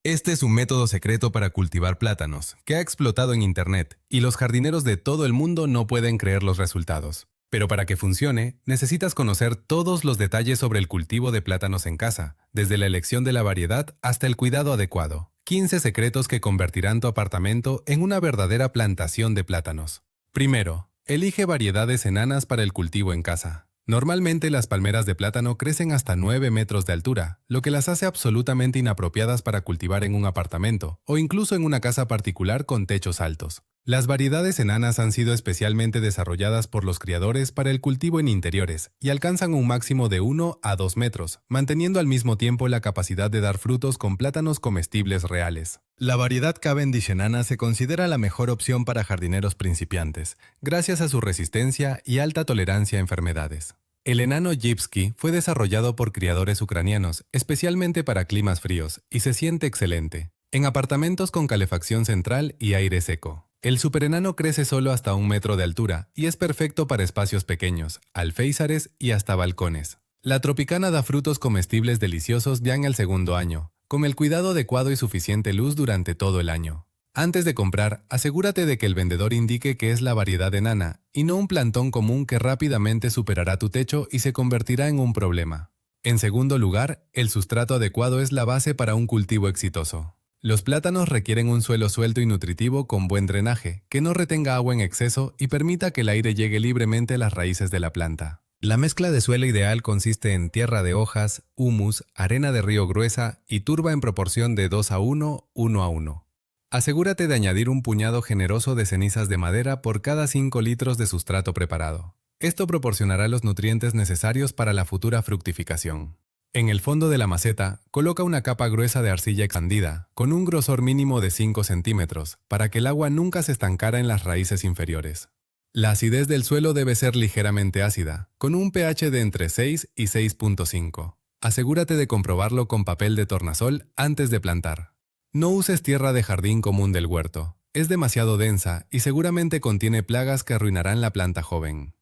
Este es un método secreto para cultivar plátanos, que ha explotado en Internet, y los jardineros de todo el mundo no pueden creer los resultados. Pero para que funcione, necesitas conocer todos los detalles sobre el cultivo de plátanos en casa, desde la elección de la variedad hasta el cuidado adecuado. 15 secretos que convertirán tu apartamento en una verdadera plantación de plátanos. Primero, elige variedades enanas para el cultivo en casa. Normalmente las palmeras de plátano crecen hasta 9 metros de altura, lo que las hace absolutamente inapropiadas para cultivar en un apartamento o incluso en una casa particular con techos altos. Las variedades enanas han sido especialmente desarrolladas por los criadores para el cultivo en interiores y alcanzan un máximo de 1 a 2 metros, manteniendo al mismo tiempo la capacidad de dar frutos con plátanos comestibles reales. La variedad Cavendish enana se considera la mejor opción para jardineros principiantes, gracias a su resistencia y alta tolerancia a enfermedades. El enano Gypsy fue desarrollado por criadores ucranianos, especialmente para climas fríos, y se siente excelente, en apartamentos con calefacción central y aire seco. El superenano crece solo hasta 1 metro de altura y es perfecto para espacios pequeños, alféizares y hasta balcones. La tropicana da frutos comestibles deliciosos ya en el segundo año, con el cuidado adecuado y suficiente luz durante todo el año. Antes de comprar, asegúrate de que el vendedor indique que es la variedad enana y no un plantón común que rápidamente superará tu techo y se convertirá en un problema. En segundo lugar, el sustrato adecuado es la base para un cultivo exitoso. Los plátanos requieren un suelo suelto y nutritivo con buen drenaje, que no retenga agua en exceso y permita que el aire llegue libremente a las raíces de la planta. La mezcla de suelo ideal consiste en tierra de hojas, humus, arena de río gruesa y turba en proporción de 2 a 1, 1 a 1. Asegúrate de añadir un puñado generoso de cenizas de madera por cada 5 litros de sustrato preparado. Esto proporcionará los nutrientes necesarios para la futura fructificación. En el fondo de la maceta, coloca una capa gruesa de arcilla expandida, con un grosor mínimo de 5 centímetros, para que el agua nunca se estancara en las raíces inferiores. La acidez del suelo debe ser ligeramente ácida, con un pH de entre 6 y 6.5. Asegúrate de comprobarlo con papel de tornasol antes de plantar. No uses tierra de jardín común del huerto. Es demasiado densa y seguramente contiene plagas que arruinarán la planta joven.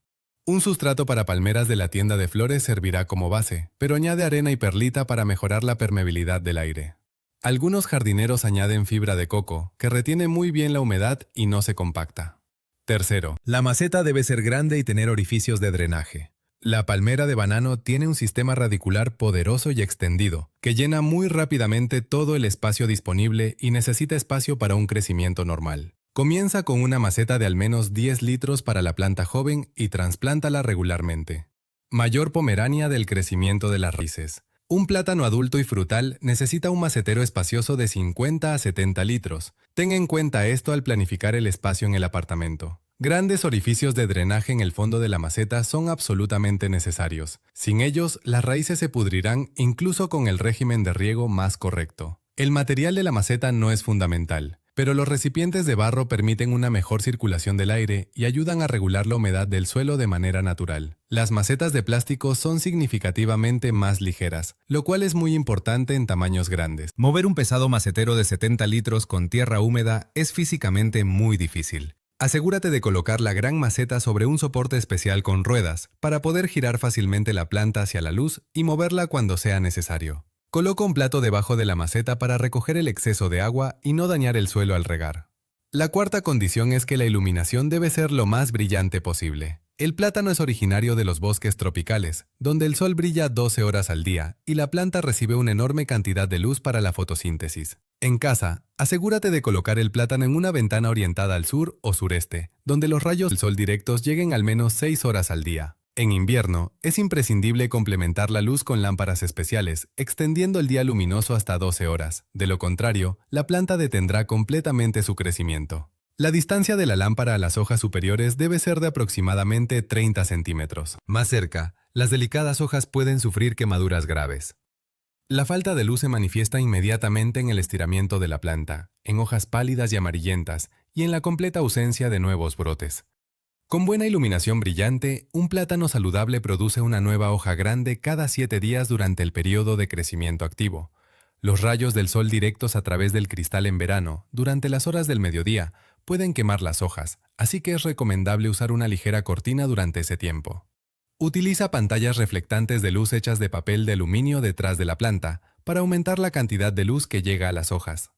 Un sustrato para palmeras de la tienda de flores servirá como base, pero añade arena y perlita para mejorar la permeabilidad del aire. Algunos jardineros añaden fibra de coco, que retiene muy bien la humedad y no se compacta. Tercero, la maceta debe ser grande y tener orificios de drenaje. La palmera de banano tiene un sistema radicular poderoso y extendido, que llena muy rápidamente todo el espacio disponible y necesita espacio para un crecimiento normal. Comienza con una maceta de al menos 10 litros para la planta joven y trasplántala regularmente. Mayor pomerania del crecimiento de las raíces. Un plátano adulto y frutal necesita un macetero espacioso de 50 a 70 litros. Ten en cuenta esto al planificar el espacio en el apartamento. Grandes orificios de drenaje en el fondo de la maceta son absolutamente necesarios. Sin ellos, las raíces se pudrirán incluso con el régimen de riego más correcto. El material de la maceta no es fundamental, pero los recipientes de barro permiten una mejor circulación del aire y ayudan a regular la humedad del suelo de manera natural. Las macetas de plástico son significativamente más ligeras, lo cual es muy importante en tamaños grandes. Mover un pesado macetero de 70 litros con tierra húmeda es físicamente muy difícil. Asegúrate de colocar la gran maceta sobre un soporte especial con ruedas para poder girar fácilmente la planta hacia la luz y moverla cuando sea necesario. Coloca un plato debajo de la maceta para recoger el exceso de agua y no dañar el suelo al regar. La cuarta condición es que la iluminación debe ser lo más brillante posible. El plátano es originario de los bosques tropicales, donde el sol brilla 12 horas al día y la planta recibe una enorme cantidad de luz para la fotosíntesis. En casa, asegúrate de colocar el plátano en una ventana orientada al sur o sureste, donde los rayos del sol directos lleguen al menos 6 horas al día. En invierno, es imprescindible complementar la luz con lámparas especiales, extendiendo el día luminoso hasta 12 horas. De lo contrario, la planta detendrá completamente su crecimiento. La distancia de la lámpara a las hojas superiores debe ser de aproximadamente 30 centímetros. Más cerca, las delicadas hojas pueden sufrir quemaduras graves. La falta de luz se manifiesta inmediatamente en el estiramiento de la planta, en hojas pálidas y amarillentas, y en la completa ausencia de nuevos brotes. Con buena iluminación brillante, un plátano saludable produce una nueva hoja grande cada 7 días durante el periodo de crecimiento activo. Los rayos del sol directos a través del cristal en verano, durante las horas del mediodía, pueden quemar las hojas, así que es recomendable usar una ligera cortina durante ese tiempo. Utiliza pantallas reflectantes de luz hechas de papel de aluminio detrás de la planta, para aumentar la cantidad de luz que llega a las hojas.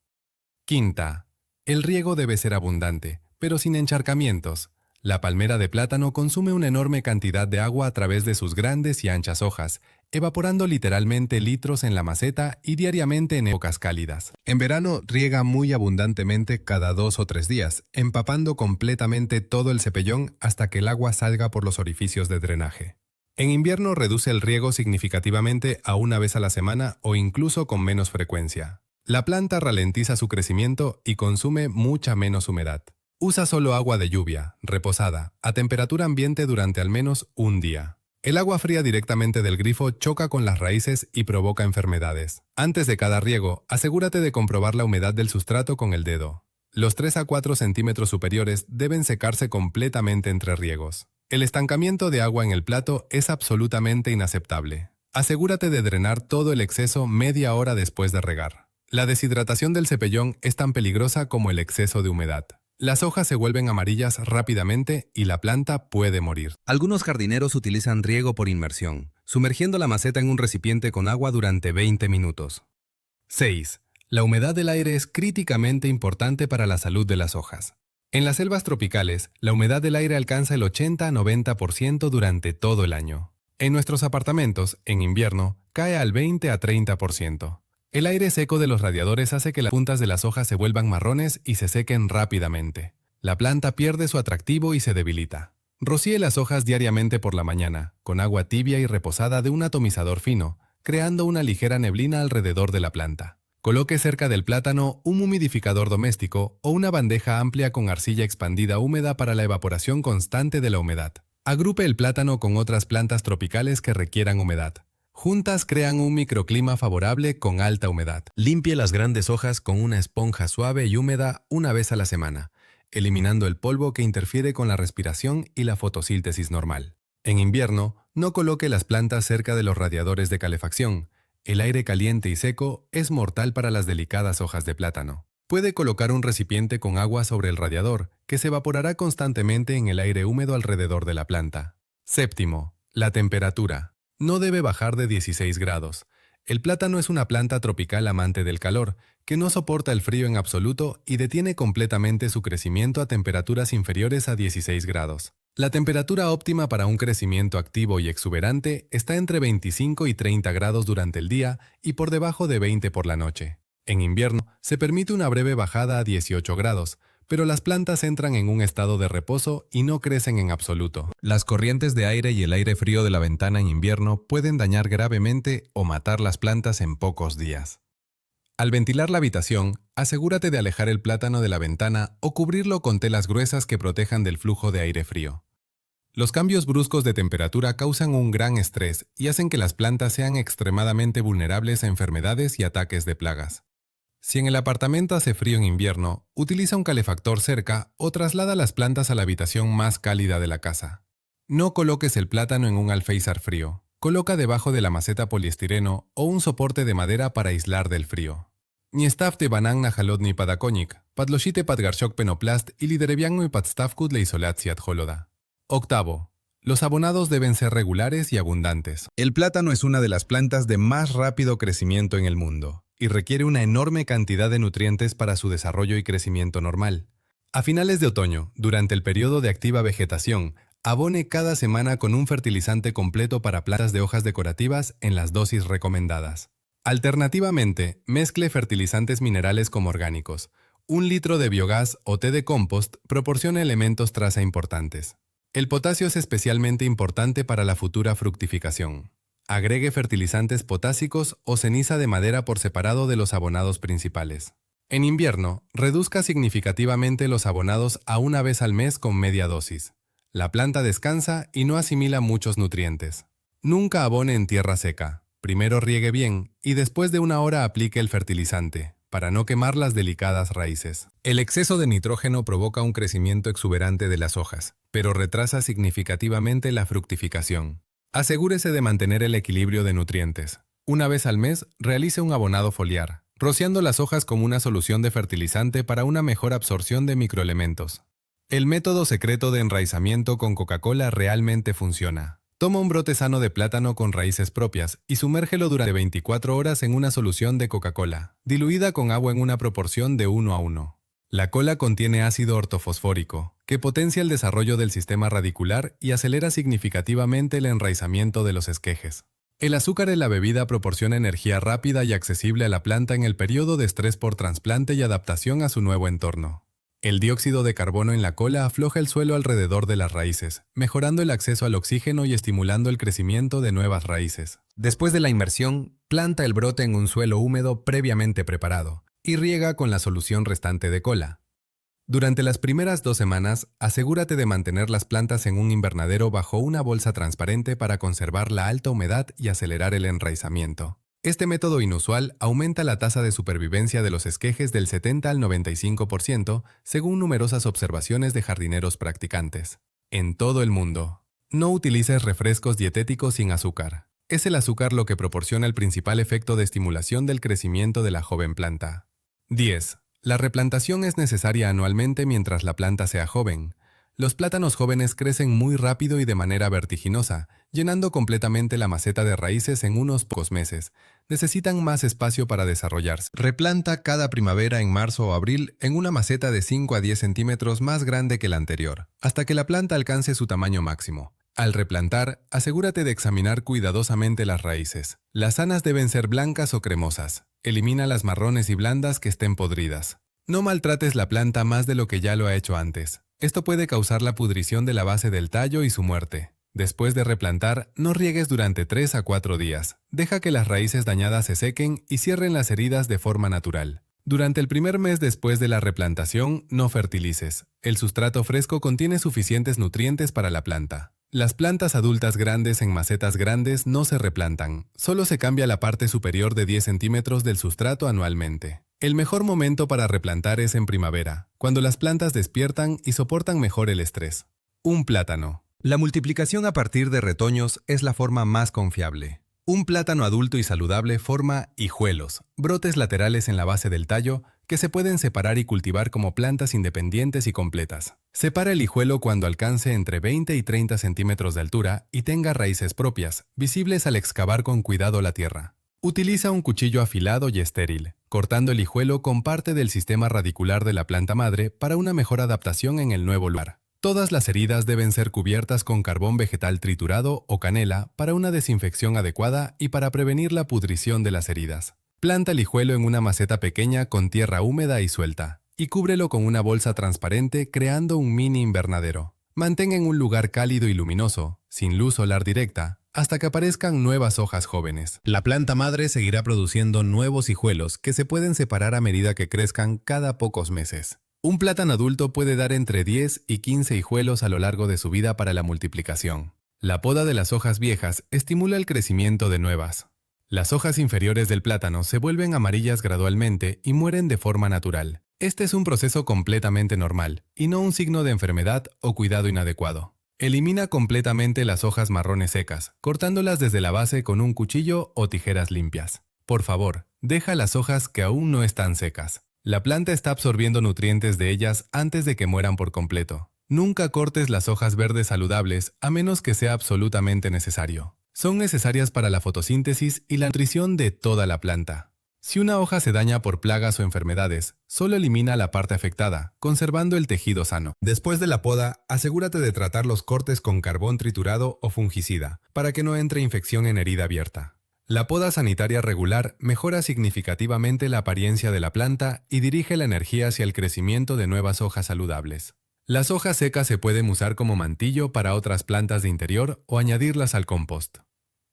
Quinta, el riego debe ser abundante, pero sin encharcamientos. La palmera de plátano consume una enorme cantidad de agua a través de sus grandes y anchas hojas, evaporando literalmente litros en la maceta y diariamente en épocas cálidas. En verano riega muy abundantemente cada 2 o 3 días, empapando completamente todo el cepellón hasta que el agua salga por los orificios de drenaje. En invierno reduce el riego significativamente a una vez a la semana o incluso con menos frecuencia. La planta ralentiza su crecimiento y consume mucha menos humedad. Usa solo agua de lluvia, reposada, a temperatura ambiente durante al menos un día. El agua fría directamente del grifo choca con las raíces y provoca enfermedades. Antes de cada riego, asegúrate de comprobar la humedad del sustrato con el dedo. Los 3 a 4 centímetros superiores deben secarse completamente entre riegos. El estancamiento de agua en el plato es absolutamente inaceptable. Asegúrate de drenar todo el exceso media hora después de regar. La deshidratación del cepellón es tan peligrosa como el exceso de humedad. Las hojas se vuelven amarillas rápidamente y la planta puede morir. Algunos jardineros utilizan riego por inmersión, sumergiendo la maceta en un recipiente con agua durante 20 minutos. 6. La humedad del aire es críticamente importante para la salud de las hojas. En las selvas tropicales, la humedad del aire alcanza el 80 a 90% durante todo el año. En nuestros apartamentos, en invierno, cae al 20 a 30%. El aire seco de los radiadores hace que las puntas de las hojas se vuelvan marrones y se sequen rápidamente. La planta pierde su atractivo y se debilita. Rocíe las hojas diariamente por la mañana, con agua tibia y reposada de un atomizador fino, creando una ligera neblina alrededor de la planta. Coloque cerca del plátano un humidificador doméstico o una bandeja amplia con arcilla expandida húmeda para la evaporación constante de la humedad. Agrupe el plátano con otras plantas tropicales que requieran humedad. Juntas crean un microclima favorable con alta humedad. Limpie las grandes hojas con una esponja suave y húmeda una vez a la semana, eliminando el polvo que interfiere con la respiración y la fotosíntesis normal. En invierno, no coloque las plantas cerca de los radiadores de calefacción. El aire caliente y seco es mortal para las delicadas hojas de plátano. Puede colocar un recipiente con agua sobre el radiador, que se evaporará constantemente en el aire húmedo alrededor de la planta. Séptimo, la temperatura. No debe bajar de 16 grados. El plátano es una planta tropical amante del calor, que no soporta el frío en absoluto y detiene completamente su crecimiento a temperaturas inferiores a 16 grados. La temperatura óptima para un crecimiento activo y exuberante está entre 25 y 30 grados durante el día y por debajo de 20 por la noche. En invierno, se permite una breve bajada a 18 grados, pero las plantas entran en un estado de reposo y no crecen en absoluto. Las corrientes de aire y el aire frío de la ventana en invierno pueden dañar gravemente o matar las plantas en pocos días. Al ventilar la habitación, asegúrate de alejar el plátano de la ventana o cubrirlo con telas gruesas que protejan del flujo de aire frío. Los cambios bruscos de temperatura causan un gran estrés y hacen que las plantas sean extremadamente vulnerables a enfermedades y ataques de plagas. Si en el apartamento hace frío en invierno, utiliza un calefactor cerca o traslada las plantas a la habitación más cálida de la casa. No coloques el plátano en un alféizar frío. Coloca debajo de la maceta poliestireno o un soporte de madera para aislar del frío. Ni stav te banan na halodni padakonic, padloshite padgarshok penoplast y liderebiango y padstavkut le isolatsiat holoda. Octavo. Los abonados deben ser regulares y abundantes. El plátano es una de las plantas de más rápido crecimiento en el mundo y requiere una enorme cantidad de nutrientes para su desarrollo y crecimiento normal. A finales de otoño, durante el periodo de activa vegetación, abone cada semana con un fertilizante completo para plantas de hojas decorativas en las dosis recomendadas. Alternativamente, mezcle fertilizantes minerales como orgánicos. 1 litro de biogás o té de compost proporciona elementos traza importantes. El potasio es especialmente importante para la futura fructificación. Agregue fertilizantes potásicos o ceniza de madera por separado de los abonados principales. En invierno, reduzca significativamente los abonados a una vez al mes con media dosis. La planta descansa y no asimila muchos nutrientes. Nunca abone en tierra seca. Primero riegue bien y después de 1 hora aplique el fertilizante, para no quemar las delicadas raíces. El exceso de nitrógeno provoca un crecimiento exuberante de las hojas, pero retrasa significativamente la fructificación. Asegúrese de mantener el equilibrio de nutrientes. Una vez al mes, realice un abonado foliar, rociando las hojas con una solución de fertilizante para una mejor absorción de microelementos. El método secreto de enraizamiento con Coca-Cola realmente funciona. Toma un brote sano de plátano con raíces propias y sumérgelo durante 24 horas en una solución de Coca-Cola, diluida con agua en una proporción de 1:1. La cola contiene ácido ortofosfórico, que potencia el desarrollo del sistema radicular y acelera significativamente el enraizamiento de los esquejes. El azúcar en la bebida proporciona energía rápida y accesible a la planta en el periodo de estrés por trasplante y adaptación a su nuevo entorno. El dióxido de carbono en la cola afloja el suelo alrededor de las raíces, mejorando el acceso al oxígeno y estimulando el crecimiento de nuevas raíces. Después de la inmersión, planta el brote en un suelo húmedo previamente preparado y riega con la solución restante de cola. Durante las primeras 2 semanas, asegúrate de mantener las plantas en un invernadero bajo una bolsa transparente para conservar la alta humedad y acelerar el enraizamiento. Este método inusual aumenta la tasa de supervivencia de los esquejes del 70 al 95%, según numerosas observaciones de jardineros practicantes. En todo el mundo, no utilices refrescos dietéticos sin azúcar. Es el azúcar lo que proporciona el principal efecto de estimulación del crecimiento de la joven planta. 10. La replantación es necesaria anualmente mientras la planta sea joven. Los plátanos jóvenes crecen muy rápido y de manera vertiginosa, llenando completamente la maceta de raíces en unos pocos meses. Necesitan más espacio para desarrollarse. Replanta cada primavera en marzo o abril en una maceta de 5 a 10 centímetros más grande que la anterior, hasta que la planta alcance su tamaño máximo. Al replantar, asegúrate de examinar cuidadosamente las raíces. Las sanas deben ser blancas o cremosas. Elimina las marrones y blandas que estén podridas. No maltrates la planta más de lo que ya lo ha hecho antes. Esto puede causar la pudrición de la base del tallo y su muerte. Después de replantar, no riegues durante 3 a 4 días. Deja que las raíces dañadas se sequen y cierren las heridas de forma natural. Durante el primer mes después de la replantación, no fertilices. El sustrato fresco contiene suficientes nutrientes para la planta. Las plantas adultas grandes en macetas grandes no se replantan, solo se cambia la parte superior de 10 centímetros del sustrato anualmente. El mejor momento para replantar es en primavera, cuando las plantas despiertan y soportan mejor el estrés. Un plátano. La multiplicación a partir de retoños es la forma más confiable. Un plátano adulto y saludable forma hijuelos, brotes laterales en la base del tallo que se pueden separar y cultivar como plantas independientes y completas. Separa el hijuelo cuando alcance entre 20 y 30 centímetros de altura y tenga raíces propias, visibles al excavar con cuidado la tierra. Utiliza un cuchillo afilado y estéril, cortando el hijuelo con parte del sistema radicular de la planta madre para una mejor adaptación en el nuevo lugar. Todas las heridas deben ser cubiertas con carbón vegetal triturado o canela para una desinfección adecuada y para prevenir la pudrición de las heridas. Planta el hijuelo en una maceta pequeña con tierra húmeda y suelta, y cúbrelo con una bolsa transparente creando un mini invernadero. Mantén en un lugar cálido y luminoso, sin luz solar directa, hasta que aparezcan nuevas hojas jóvenes. La planta madre seguirá produciendo nuevos hijuelos que se pueden separar a medida que crezcan cada pocos meses. Un plátano adulto puede dar entre 10 y 15 hijuelos a lo largo de su vida para la multiplicación. La poda de las hojas viejas estimula el crecimiento de nuevas. Las hojas inferiores del plátano se vuelven amarillas gradualmente y mueren de forma natural. Este es un proceso completamente normal y no un signo de enfermedad o cuidado inadecuado. Elimina completamente las hojas marrones secas, cortándolas desde la base con un cuchillo o tijeras limpias. Por favor, deja las hojas que aún no están secas. La planta está absorbiendo nutrientes de ellas antes de que mueran por completo. Nunca cortes las hojas verdes saludables a menos que sea absolutamente necesario. Son necesarias para la fotosíntesis y la nutrición de toda la planta. Si una hoja se daña por plagas o enfermedades, solo elimina la parte afectada, conservando el tejido sano. Después de la poda, asegúrate de tratar los cortes con carbón triturado o fungicida, para que no entre infección en herida abierta. La poda sanitaria regular mejora significativamente la apariencia de la planta y dirige la energía hacia el crecimiento de nuevas hojas saludables. Las hojas secas se pueden usar como mantillo para otras plantas de interior o añadirlas al compost.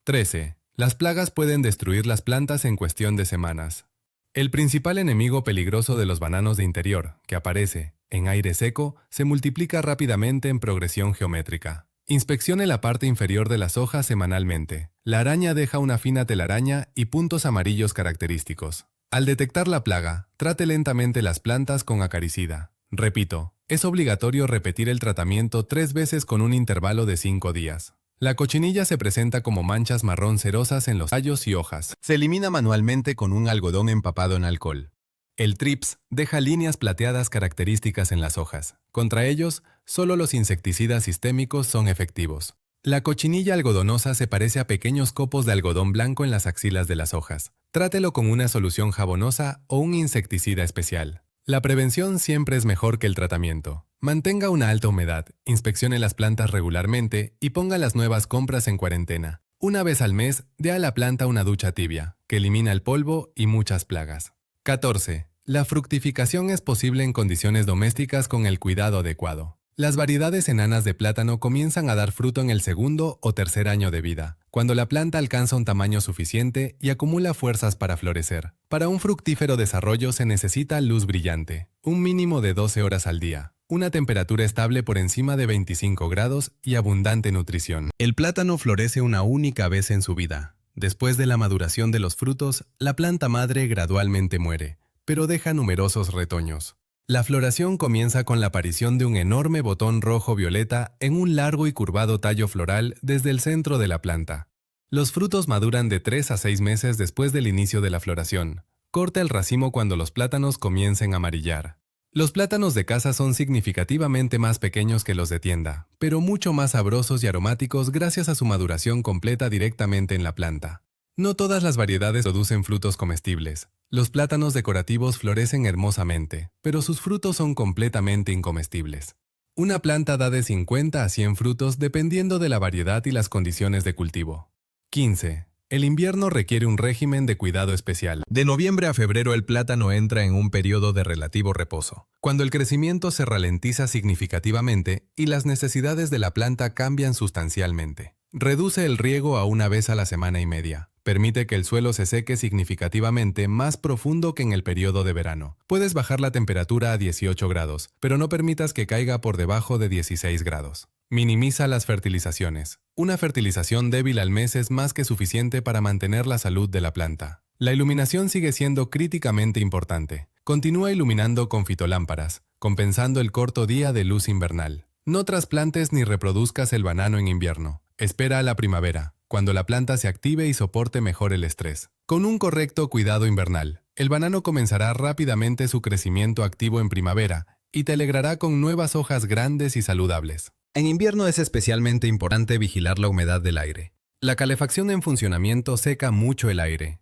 13. Las plagas pueden destruir las plantas en cuestión de semanas. El principal enemigo peligroso de los bananos de interior, que aparece en aire seco, se multiplica rápidamente en progresión geométrica. Inspeccione la parte inferior de las hojas semanalmente. La araña deja una fina telaraña y puntos amarillos característicos. Al detectar la plaga, trate lentamente las plantas con acaricida. Repito, es obligatorio repetir el tratamiento 3 veces con un intervalo de 5 días. La cochinilla se presenta como manchas marrón cerosas en los tallos y hojas. Se elimina manualmente con un algodón empapado en alcohol. El trips deja líneas plateadas características en las hojas. Contra ellos, solo los insecticidas sistémicos son efectivos. La cochinilla algodonosa se parece a pequeños copos de algodón blanco en las axilas de las hojas. Trátelo con una solución jabonosa o un insecticida especial. La prevención siempre es mejor que el tratamiento. Mantenga una alta humedad, inspeccione las plantas regularmente y ponga las nuevas compras en cuarentena. Una vez al mes, dé a la planta una ducha tibia, que elimina el polvo y muchas plagas. 14. La fructificación es posible en condiciones domésticas con el cuidado adecuado. Las variedades enanas de plátano comienzan a dar fruto en el segundo o tercer año de vida, cuando la planta alcanza un tamaño suficiente y acumula fuerzas para florecer. Para un fructífero desarrollo se necesita luz brillante, un mínimo de 12 horas al día, una temperatura estable por encima de 25 grados y abundante nutrición. El plátano florece una única vez en su vida. Después de la maduración de los frutos, la planta madre gradualmente muere, pero deja numerosos retoños. La floración comienza con la aparición de un enorme botón rojo-violeta en un largo y curvado tallo floral desde el centro de la planta. Los frutos maduran de 3 a 6 meses después del inicio de la floración. Corta el racimo cuando los plátanos comiencen a amarillar. Los plátanos de casa son significativamente más pequeños que los de tienda, pero mucho más sabrosos y aromáticos gracias a su maduración completa directamente en la planta. No todas las variedades producen frutos comestibles. Los plátanos decorativos florecen hermosamente, pero sus frutos son completamente incomestibles. Una planta da de 50 a 100 frutos dependiendo de la variedad y las condiciones de cultivo. 15. El invierno requiere un régimen de cuidado especial. De noviembre a febrero el plátano entra en un periodo de relativo reposo, Cuando el crecimiento se ralentiza significativamente y las necesidades de la planta cambian sustancialmente. Reduce el riego a una vez a la semana y media. Permite que el suelo se seque significativamente más profundo que en el periodo de verano. Puedes bajar la temperatura a 18 grados, pero no permitas que caiga por debajo de 16 grados. Minimiza las fertilizaciones. Una fertilización débil al mes es más que suficiente para mantener la salud de la planta. La iluminación sigue siendo críticamente importante. Continúa iluminando con fitolámparas, compensando el corto día de luz invernal. No trasplantes ni reproduzcas el banano en invierno. Espera a la primavera, cuando la planta se active y soporte mejor el estrés. Con un correcto cuidado invernal, el banano comenzará rápidamente su crecimiento activo en primavera y te alegrará con nuevas hojas grandes y saludables. En invierno es especialmente importante vigilar la humedad del aire. La calefacción en funcionamiento seca mucho el aire.